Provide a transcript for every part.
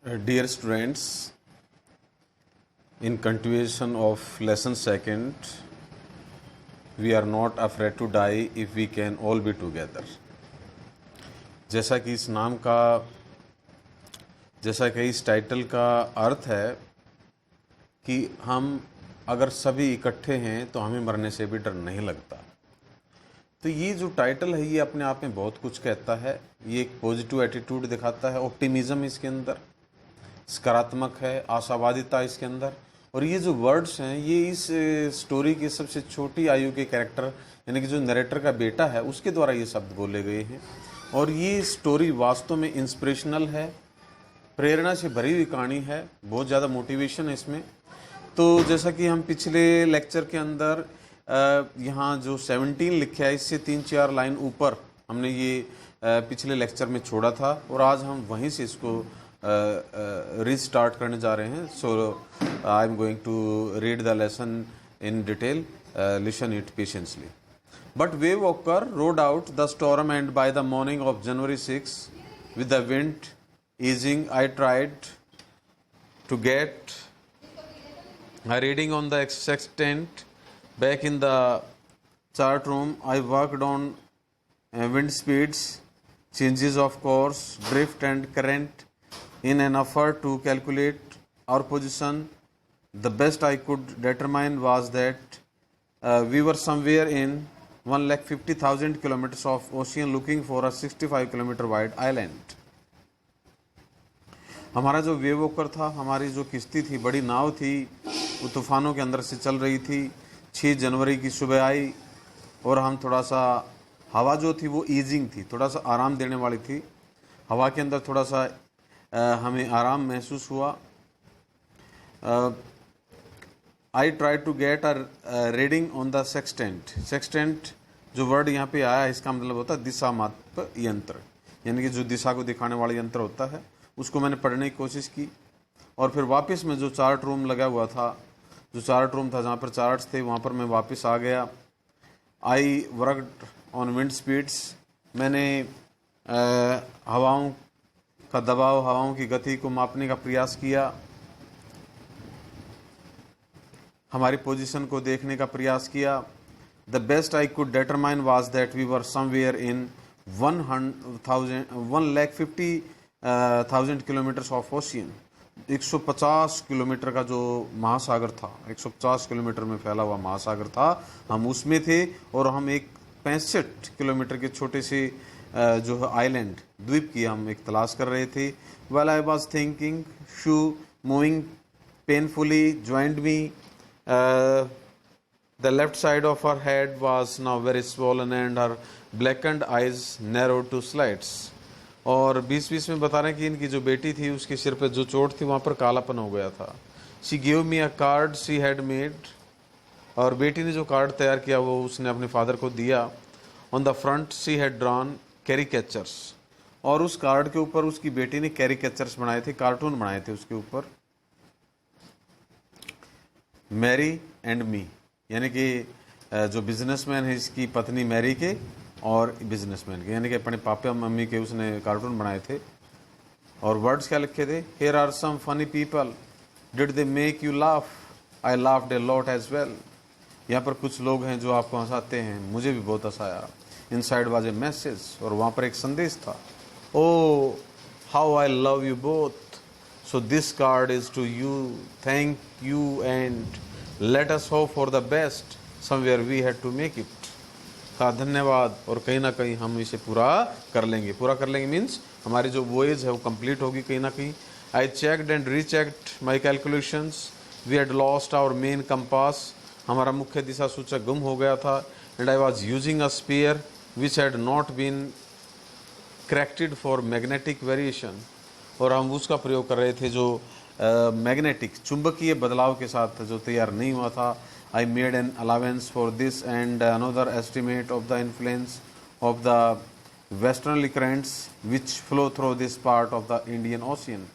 Dear students, in continuation of lesson second, we are not afraid to die if we can all be together. जैसा कि इस title का अर्थ है कि हम अगर सभी इकट्ठे हैं तो हमें मरने से भी डर नहीं लगता। तो ये जो टाइटल है ये अपने आप में बहुत कुछ कहता है। ये एक पॉजिटिव एटीट्यूड दिखाता है, ऑप्टिमिज्म इसके अंदर, सकारात्मक है, आशावादिता इसके अंदर। और ये जो वर्ड्स हैं ये इस स्टोरी की सबसे छोटी आयु के कैरेक्टर यानी कि जो नरेटर का बेटा है उसके द्वारा ये शब्द बोले गए हैं। और ये स्टोरी वास्तव में इंस्पिरेशनल है, प्रेरणा से भरी हुई कहानी है, बहुत ज़्यादा मोटिवेशन है इसमें। तो जैसा कि हम पिछले लेक्चर के अंदर यहाँ जो 17 लिखा है इससे 3-4 लाइन ऊपर हमने ये पिछले लेक्चर में छोड़ा था और आज हम वहीं से इसको रीस्टार्ट करने जा रहे हैं। So I am going to read the lesson in detail, listen it patiently. But wave walker rode out the storm, and by the morning of January 6, with the wind easing, I tried to get a reading on the sextant. Back in the chart room, I worked on wind speeds, changes of course, drift and current in an effort to calculate our position. The best I could determine was that we were somewhere in 1,50,000 kilometers of ocean looking for a 65 kilometer wide island. हमारा जो wave walker था, हमारी जो किश्ती थी, बड़ी नाव थी, वो तूफानों के अंदर से चल रही थी। 6 जनवरी की सुबह आई और हम थोड़ा सा, हवा जो थी वो ईजिंग थी, थोड़ा सा आराम देने वाली थी। हवा के अंदर थोड़ा सा हमें आराम महसूस हुआ। I try to get a reading on the sextant. Sextant जो वर्ड यहाँ पे आया है इसका मतलब होता है दिशा माप यंत्र, यानी कि जो दिशा को दिखाने वाला यंत्र होता है, उसको मैंने पढ़ने की कोशिश की। और फिर वापस में जो चार्ट रूम लगा हुआ था, जो चार्ट रूम था जहाँ पर चार्ट्स थे, वहाँ पर मैं वापस आ गया। I worked on wind speeds. मैंने हवाओं का दबाव, हवाओं की गति को मापने का प्रयास किया, हमारी पोजीशन को देखने का प्रयास किया। The best I could determine was that we were somewhere in 1,50,000 kilometres of ocean. 150 kilometre का जो महासागर था, 150 किलोमीटर में फैला हुआ महासागर था, हम उसमें थे। और हम एक 65 किलोमीटर के छोटे से जो है आइलैंड, द्वीप की हम एक तलाश कर रहे थे। Well I was thinking, shoe moving painfully joined me. The left side of her head was now very swollen and her blackened eyes narrowed to slits. और बीच बीच में बता रहे हैं कि इनकी जो बेटी थी उसके सिर पे जो चोट थी वहाँ पर कालापन हो गया था. She gave me a card she had made. और बेटी ने जो कार्ड तैयार किया वो उसने अपने फादर को दिया. On the front she had drawn caricatures. और उस कार्ड के ऊपर उसकी बेटी ने कैरिकेचर्स बनाए थे, कार्टून बनाए थे उसके ऊपर. मैरी एंड मी, यानी कि जो बिजनेसमैन है इसकी पत्नी मैरी के और बिजनेसमैन के, यानी कि अपने पापा मम्मी के उसने कार्टून बनाए थे. और वर्ड्स क्या लिखे थे? Here are some funny people, did they make you laugh? I laughed a lot as well. यहाँ पर कुछ लोग हैं जो आपको हंसाते हैं, मुझे भी बहुत हंसाया. इनसाइड वाज ए मैसेज, और वहाँ पर एक संदेश था. Oh how I love you both. So this card is to you. Thank you and let us hope for the best. Somewhere we had to make it. का धन्यवाद, और कहीं ना कहीं हम इसे पूरा कर लेंगे. पूरा कर लेंगे मीन्स हमारी जो वॉयेज है वो कंप्लीट होगी कहीं ना कहीं. I checked and rechecked my calculations. We had lost our main compass. हमारा मुख्य दिशा सूचक गुम हो गया था. And I was using a spear which had not been corrected for magnetic variation. और हम उसका प्रयोग कर रहे थे जो मैग्नेटिक चुंबकीय बदलाव के साथ जो तैयार नहीं हुआ था. I made an allowance for this and another estimate of the influence of the westerly currents which flow through this part of the Indian ocean.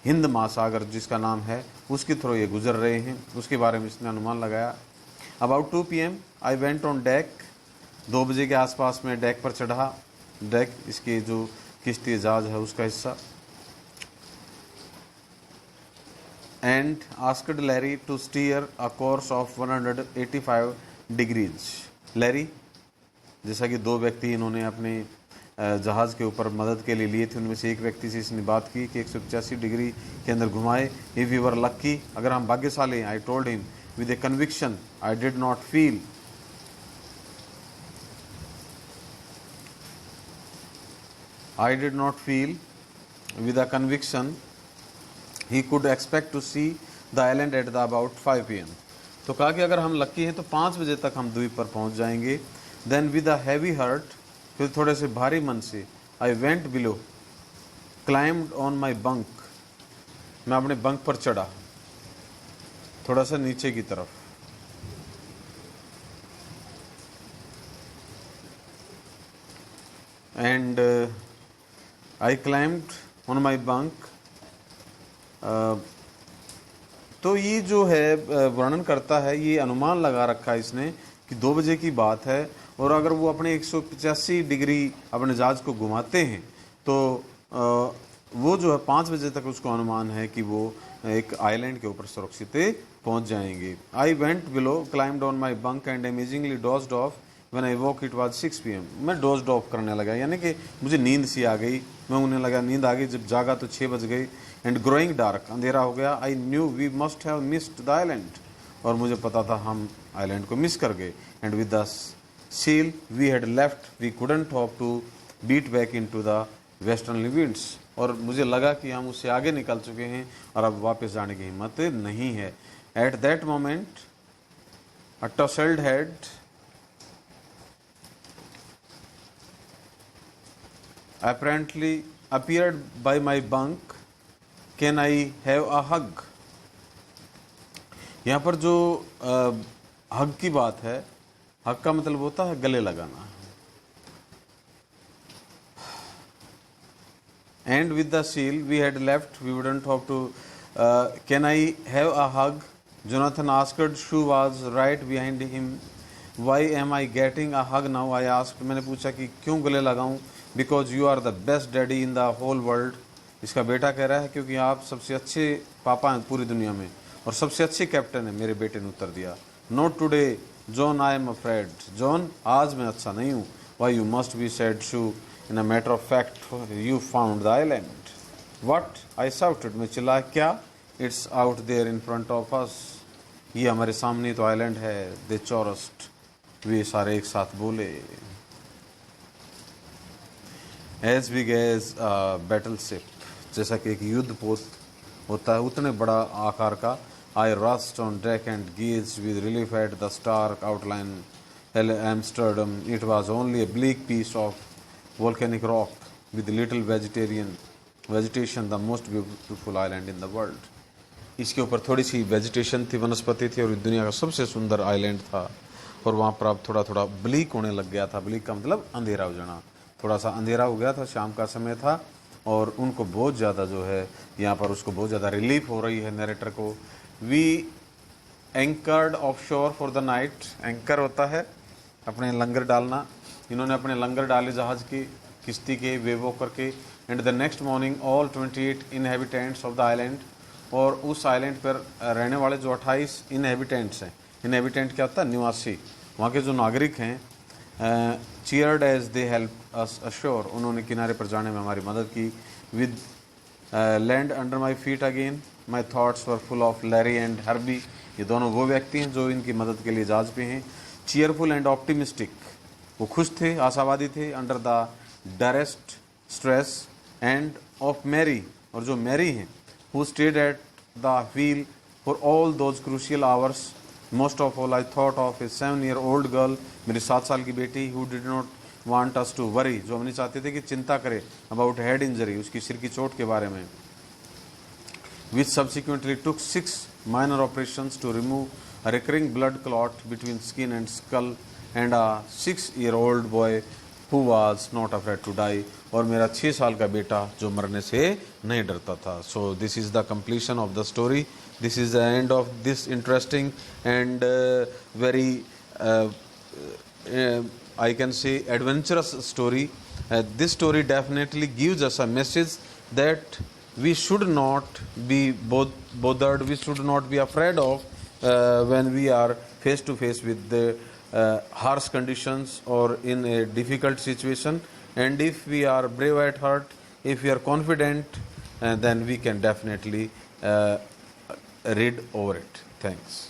Hind महासागर जिसका नाम है उसके थ्रू ये गुजर रहे हैं, उसके बारे में इसने अनुमान लगाया. About 2 PM I went on deck. 2 बजे के आसपास में डेक पर चढ़ा. डेक इसकी जो किश्ती जहाज है उसका हिस्सा. and asked Larry to steer a course of 185 degrees. Larry, जैसा कि दो व्यक्ति इन्होंने अपने जहाज़ के ऊपर मदद के लिए लिए थे, उनमें से एक व्यक्ति से इसने बात की कि 185 डिग्री के अंदर घुमाए. इफ़ वी वर लक्की, अगर हम भाग्यशाली हैं, I told him with A conviction, I did not feel with a conviction he could expect to see the island at the about 5 p.m. तो कहा कि अगर हम लक्की हैं तो 5 बजे तक हम द्वीप पर पहुंच जाएंगे. Then with a heavy heart, फिर थोड़े से भारी मन से, I went below, climbed on my bunk, मैं अपने बंक पर चढ़ा, थोड़ा सा नीचे की तरफ. And I climbed on my bunk. तो ये जो है वर्णन करता है, ये अनुमान लगा रखा है इसने कि 2 बजे की बात है, और अगर वो अपने 185 डिग्री अपने जहाज को घुमाते हैं तो वो जो है 5 बजे तक उसको अनुमान है कि वो एक आइलैंड के ऊपर सुरक्षित पहुंच जाएंगे. आई went below, climbed on my bunk and amazingly dozed of. When I walk it was 6 PM. मैं डोज्ड ऑफ करने लगा, यानी कि मुझे नींद सी आ गई. मैं उन्हें लगा नींद आ गई, जब जागा तो 6 बज गई. एंड ग्रोइंग डार्क, अंधेरा हो गया. I knew we must have missed the island, और मुझे पता था हम आइलैंड को मिस कर गए. And with the seal we had left we couldn't hope to beat back into the westernly winds. और मुझे लगा कि हम उससे आगे निकल चुके हैं और अब वापस जाने की हिम्मत नहीं है. At that moment a tousled head apparently appeared by my bunk. Can I have a hug? यहाँ पर जो हग की बात है, हग का मतलब होता है गले लगाना. And with the seal we had left, we wouldn't hope to. Can I have a hug? Jonathan asked. Shue was right behind him. Why am I getting a hug now? I asked. मैंने पूछा कि क्यों गले लगाऊं? Because you are the best daddy in the whole world. इसका बेटा कह रहा है क्योंकि आप सबसे अच्छे पापा हैं पूरी दुनिया में, और सबसे अच्छे कैप्टन है. मेरे बेटे ने उत्तर दिया. Not today, John, I am afraid. John, आज मैं अच्छा नहीं हूँ. Why you must be said, Shue. In a matter of fact, you found the island. What? I shouted. मैं चिल्लाया, क्या? It's out there in front of us. ये हमारे सामने तो आइलैंड है. They chorused. वे सारे एक साथ बोले. As big as a battleship, जैसा कि एक युद्ध पोत होता है उतने बड़ा आकार का. I rushed on deck and gazed with relief at the stark outline of Amsterdam. It was only a bleak piece of volcanic rock with little vegetation, the most beautiful island in the world. इसके ऊपर थोड़ी सी vegetation थी, वनस्पति थी, और दुनिया का सबसे सुंदर आइलैंड था. और वहाँ पर अब थोड़ा थोड़ा ब्लीक होने लग गया था. ब्लीक का मतलब अंधेरा हो जाना. थोड़ा सा अंधेरा हो गया था, शाम का समय था, और उनको बहुत ज़्यादा जो है यहाँ पर उसको बहुत ज़्यादा रिलीफ हो रही है नरेटर को. वी एंकर्ड ऑफ शोर फॉर द नाइट. एंकर होता है अपने लंगर डालना. इन्होंने अपने लंगर डाले जहाज़ की, किश्ती के, वेवो करके. And the next morning all 28 inhabitants of the island, और उस आइलैंड पर रहने वाले जो 28 इनहेबिटेंट्स हैं. इनहेबिटेंट क्या होता है? निवासी, वहाँ के जो नागरिक हैं. cheered as they helped us ashore. उन्होंने किनारे पर जाने में हमारी मदद की. With land under my feet again, my thoughts were full of Larry and Herbie. ये दोनों वो व्यक्ति हैं जो इनकी मदद के लिए जहाज पे हैं. Cheerful and optimistic, वो खुश थे, आशावादी थे. Under the direst stress and of Mary, और जो मैरी हैं, who stayed at the wheel for all those crucial hours. Most of all I thought of a 7-year-old girl, मेरी 7 साल की बेटी, who did not want us to worry, जो हम नहीं चाहते थे कि चिंता करे, about head injury, उसकी सिर की चोट के बारे में. Which subsequently took 6 minor operations to remove a recurring blood clot between skin and skull, and a 6-year-old boy who was not afraid to die. और मेरा 6 साल का बेटा जो मरने से नहीं डरता था. So this is the completion of the story. This is the end of this interesting and very I can say adventurous story. This story definitely gives us a message that we should not be bothered, we should not be afraid of when we are face to face with the harsh conditions or in a difficult situation. And if we are brave at heart, if we are confident, then we can definitely read over it. Thanks.